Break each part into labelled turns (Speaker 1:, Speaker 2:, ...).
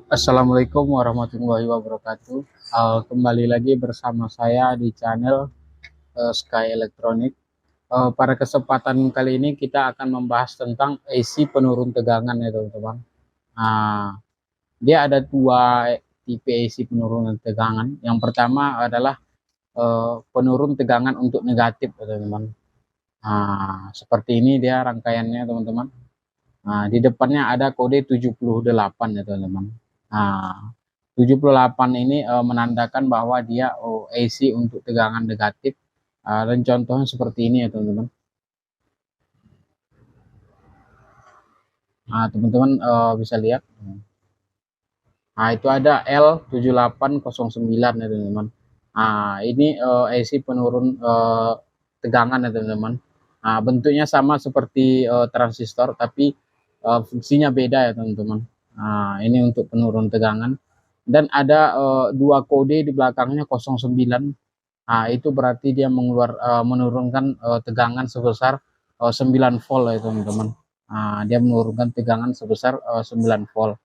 Speaker 1: Assalamualaikum warahmatullahi wabarakatuh. Kembali lagi bersama saya di channel Sky Electronic. Pada kesempatan kali ini kita akan membahas tentang AC penurun tegangan ya teman-teman. Nah, dia ada dua tipe AC penurunan tegangan. Yang pertama adalah penurun tegangan untuk negatif ya teman-teman. Seperti ini dia rangkaiannya teman-teman. Di depannya ada kode 78 ya teman-teman. Nah, 78 ini menandakan bahwa dia AC untuk tegangan negatif. Dan contohnya seperti ini ya teman-teman. Teman-teman bisa lihat. Itu ada L7809 ya teman-teman. Ini AC penurun tegangan ya teman-teman. Bentuknya sama seperti transistor, tapi fungsinya beda ya teman-teman. Ini untuk penurun tegangan. Dan ada dua kode di belakangnya 09. Itu berarti dia menurunkan tegangan sebesar 9 volt ya teman-teman. Dia menurunkan tegangan sebesar 9 volt.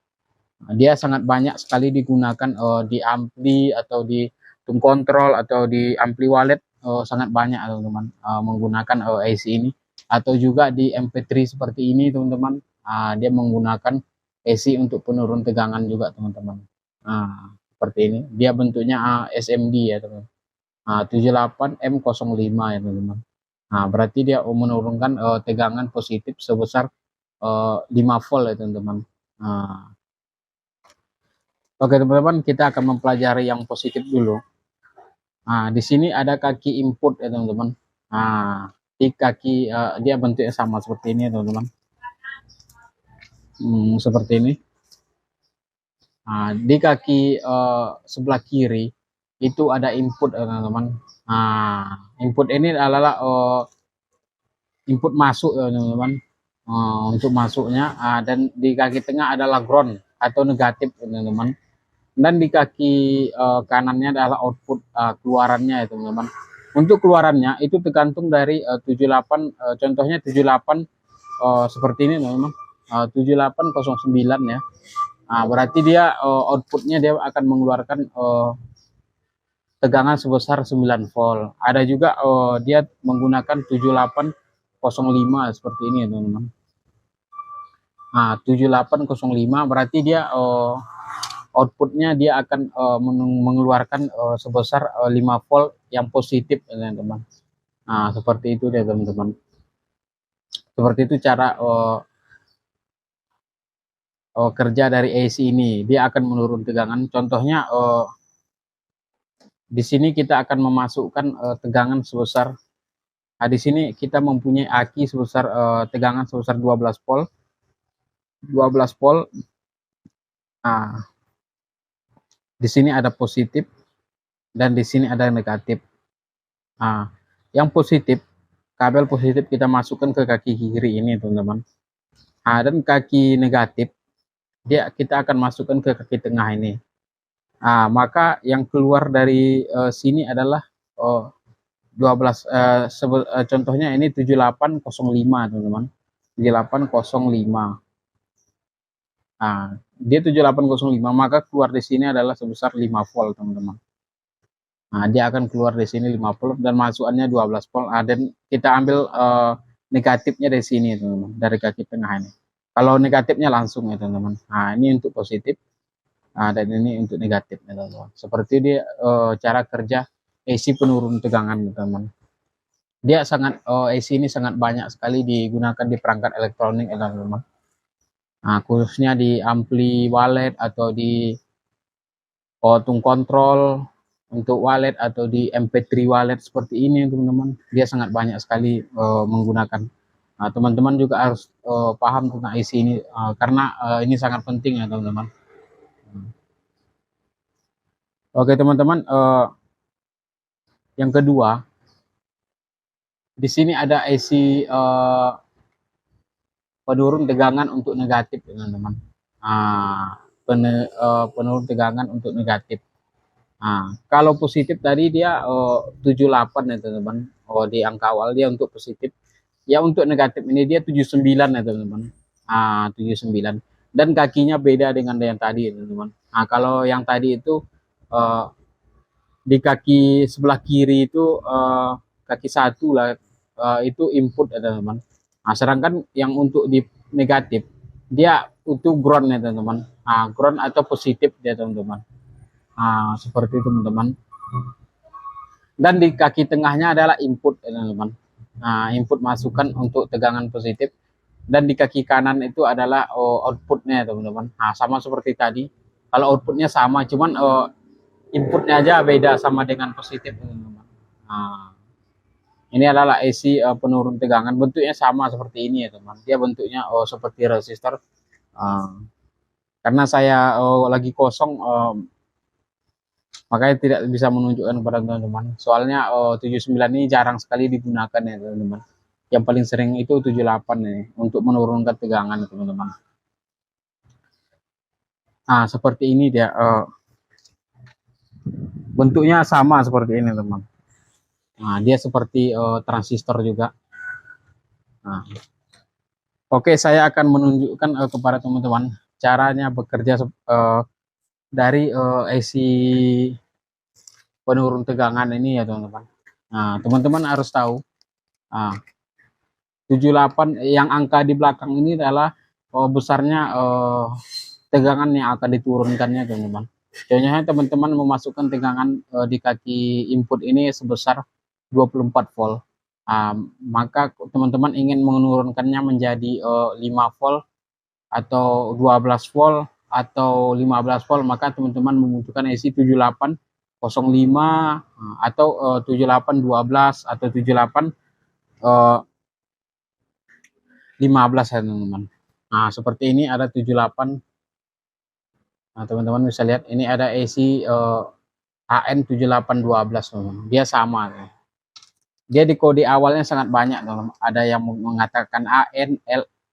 Speaker 1: Dia sangat banyak sekali digunakan di ampli atau di tone control atau di ampli wallet, sangat banyak teman-teman menggunakan AC ini, atau juga di MP3 seperti ini teman-teman. Dia menggunakan AC untuk penurun tegangan juga teman-teman. Seperti ini dia bentuknya SMD ya teman-teman. 78M05 ya teman-teman. Berarti dia menurunkan tegangan positif sebesar 5 volt ya teman-teman. Oke teman-teman, kita akan mempelajari yang positif dulu. Di sini ada kaki input ya teman-teman. Di kaki dia bentuknya sama seperti ini ya teman-teman. Seperti ini. Di kaki sebelah kiri itu ada input ya teman-teman. Input ini adalah input masuk ya teman-teman. Untuk masuknya, dan di kaki tengah adalah ground atau negatif ya teman-teman. Dan di kaki kanannya adalah output keluarannya ya teman-teman. Untuk keluarannya itu tergantung dari 78, contohnya 78 seperti ini teman-teman. 7809 ya. Berarti dia outputnya dia akan mengeluarkan tegangan sebesar 9 volt. Ada juga dia menggunakan 7805 seperti ini ya teman-teman. 7805 berarti dia outputnya dia akan mengeluarkan sebesar 5 volt yang positif teman-teman. Seperti itu dia teman-teman. Seperti itu cara kerja dari AC ini. Dia akan menurun tegangan. Contohnya di sini kita akan memasukkan tegangan sebesar, di sini kita mempunyai aki sebesar tegangan sebesar 12 volt. 12 volt. Di sini ada positif dan di sini ada negatif. Yang positif, kabel positif kita masukkan ke kaki kiri ini teman-teman. Dan kaki negatif kita akan masukkan ke kaki tengah ini. Maka yang keluar dari sini adalah 12 contohnya ini 7805 teman-teman. 7805. Dia 7805, maka keluar di sini adalah sebesar 5 volt teman-teman. Dia akan keluar di sini 5 volt dan masukannya 12 volt. Dan kita ambil negatifnya dari sini teman-teman, dari kaki tengah ini. Kalau negatifnya langsung ya teman-teman. Ini untuk positif, dan ini untuk negatif ya teman-teman. Seperti dia cara kerja AC penurun tegangan teman-teman. Dia sangat AC ini sangat banyak sekali digunakan di perangkat elektronik ya teman-teman. Khususnya di ampli wallet atau di tone control untuk wallet atau di MP3 wallet seperti ini teman-teman. Dia sangat banyak sekali menggunakan. Teman-teman juga harus paham tentang AC ini karena ini sangat penting ya teman-teman. Oke teman-teman, yang kedua di sini ada AC penurun tegangan untuk negatif teman-teman. Penurun tegangan untuk negatif. Kalau positif tadi dia 78 ya teman-teman. Di angka awal dia untuk positif. Ya untuk negatif ini dia 79 ya teman-teman. 79. dan kakinya beda dengan yang tadi teman-teman. Nah kalau yang tadi itu uh, di kaki sebelah kiri itu kaki satu lah, itu input ya teman-teman. Nah, sedangkan yang untuk di negatif dia itu ground ya teman-teman. Nah, ground atau positif dia teman-teman. Nah, seperti itu teman-teman. Dan di kaki tengahnya adalah input ya teman-teman. Nah, input masukan untuk tegangan positif, dan di kaki kanan itu adalah outputnya teman-teman. Nah, sama seperti tadi. Kalau outputnya sama, cuman inputnya aja beda sama dengan positif teman-teman. Nah, ini adalah AC penurun tegangan, bentuknya sama seperti ini ya teman. Dia bentuknya seperti resistor. Karena saya lagi kosong, makanya tidak bisa menunjukkan kepada teman-teman. Soalnya 79 ini jarang sekali digunakan ya teman-teman. Yang paling sering itu 78 nih untuk menurunkan tegangan teman-teman. Nah seperti ini dia, bentuknya sama seperti ini teman. Nah dia seperti transistor juga. Nah, oke, saya akan menunjukkan kepada teman-teman caranya bekerja dari AC penurun tegangan ini ya teman-teman. Nah teman-teman harus tahu, nah, 78 yang angka di belakang ini adalah besarnya tegangan yang akan diturunkannya teman-teman. Contohnya teman-teman memasukkan tegangan di kaki input ini sebesar 24 volt. Maka teman-teman ingin menurunkannya menjadi 5 volt atau 12 volt atau 15 volt, maka teman-teman membutuhkan AC 7805 atau 7812 atau 78 15 ya teman-teman. Nah seperti ini ada 78. Nah teman-teman bisa lihat ini ada AC AN 7812 teman-teman. Dia sama. Dia di kode awalnya sangat banyak teman-teman. Ada yang mengatakan AN,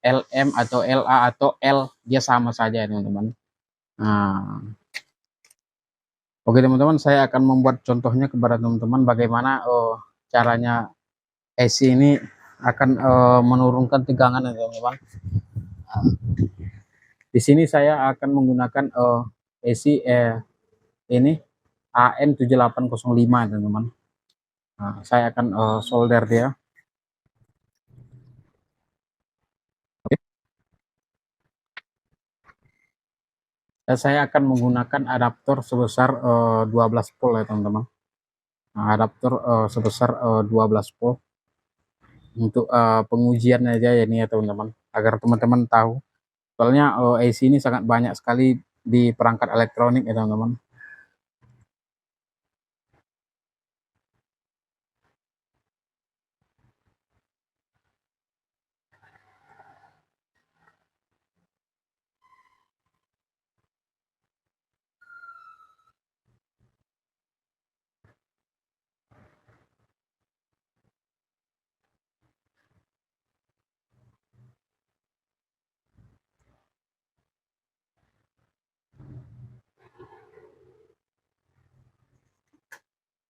Speaker 1: LM atau LA atau L, dia sama saja teman-teman. Nah, oke teman-teman, saya akan membuat contohnya kepada teman-teman bagaimana caranya AC ini akan menurunkan tegangan ya teman-teman. Di sini saya akan menggunakan AC ini AN 7805 teman-teman. Nah, saya akan solder dia. Oke. Dan saya akan menggunakan adaptor sebesar 12 volt ya teman-teman. Nah, adaptor sebesar 12 volt untuk pengujian aja ya ini ya teman-teman, agar teman-teman tahu. Soalnya AC ini sangat banyak sekali di perangkat elektronik ya teman-teman.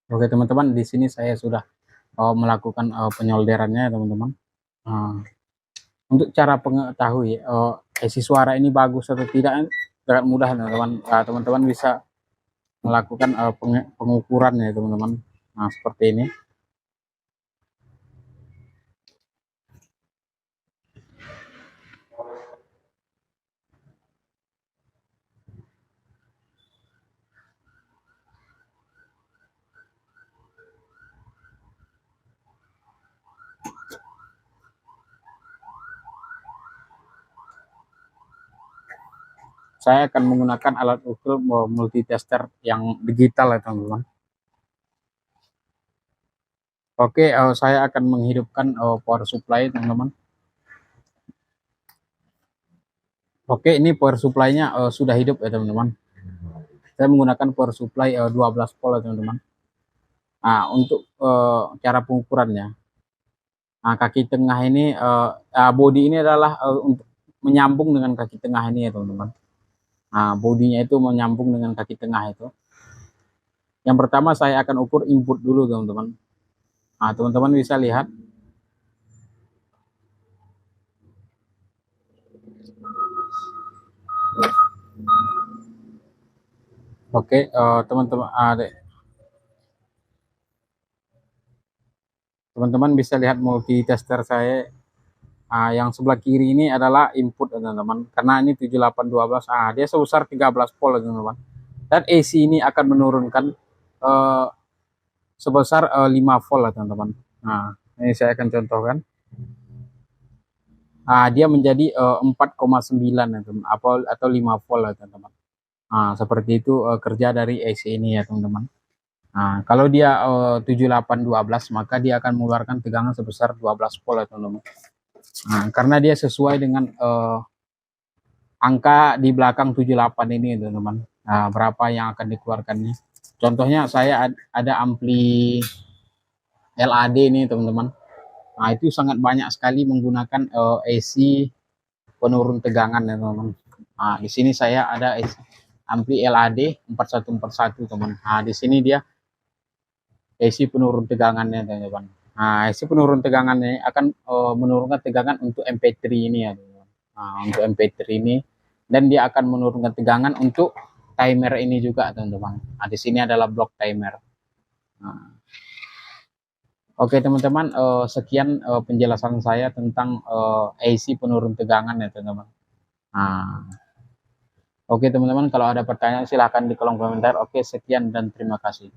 Speaker 1: Oke teman-teman, di sini saya sudah melakukan penyolderannya ya teman-teman. Untuk cara mengetahui isi suara ini bagus atau tidak sangat mudah teman-teman. Teman-teman bisa melakukan pengukuran ya teman-teman. Nah seperti ini. Saya akan menggunakan alat ukur multitester yang digital ya teman-teman. Oke, saya akan menghidupkan power supply teman-teman. Oke, ini power supply-nya sudah hidup ya teman-teman. Saya menggunakan power supply 12 volt ya teman-teman. Nah, untuk cara pengukurannya, nah, kaki tengah ini, body ini adalah untuk menyambung dengan kaki tengah ini ya teman-teman. Nah, bodinya itu menyambung dengan kaki tengah itu. Yang pertama saya akan ukur input dulu teman-teman. Nah, teman-teman bisa lihat. Oke, teman-teman, teman-teman bisa lihat multitester saya. Yang sebelah kiri ini adalah input teman-teman, karena ini 7812, dia sebesar 13 volt teman-teman. Dan AC ini akan menurunkan uh, sebesar 5 volt teman-teman. Nah, ini saya akan contohkan. Dia menjadi 4,9 ya teman, atau 5 volt ya teman-teman. Seperti itu kerja dari AC ini ya teman-teman. Kalau dia 7812, maka dia akan mengeluarkan tegangan sebesar 12 volt ya teman-teman. Karena dia sesuai dengan angka di belakang 78 ini teman-teman. Berapa yang akan dikeluarkannya. Contohnya saya ada ampli LAD ini teman-teman. Itu sangat banyak sekali menggunakan AC penurun tegangan ya teman-teman. Di sini saya ada ampli LAD 4141 teman. Di sini dia AC penurun tegangannya teman-teman. AC penurun tegangannya akan menurunkan tegangan untuk MP3 ini ya teman-teman. Untuk MP3 ini, dan dia akan menurunkan tegangan untuk timer ini juga teman-teman. Di sini adalah blok timer. Oke teman-teman, sekian penjelasan saya tentang AC penurun tegangan ya teman-teman. Nah, oke teman-teman, kalau ada pertanyaan silahkan di kolom komentar. Oke, sekian dan terima kasih.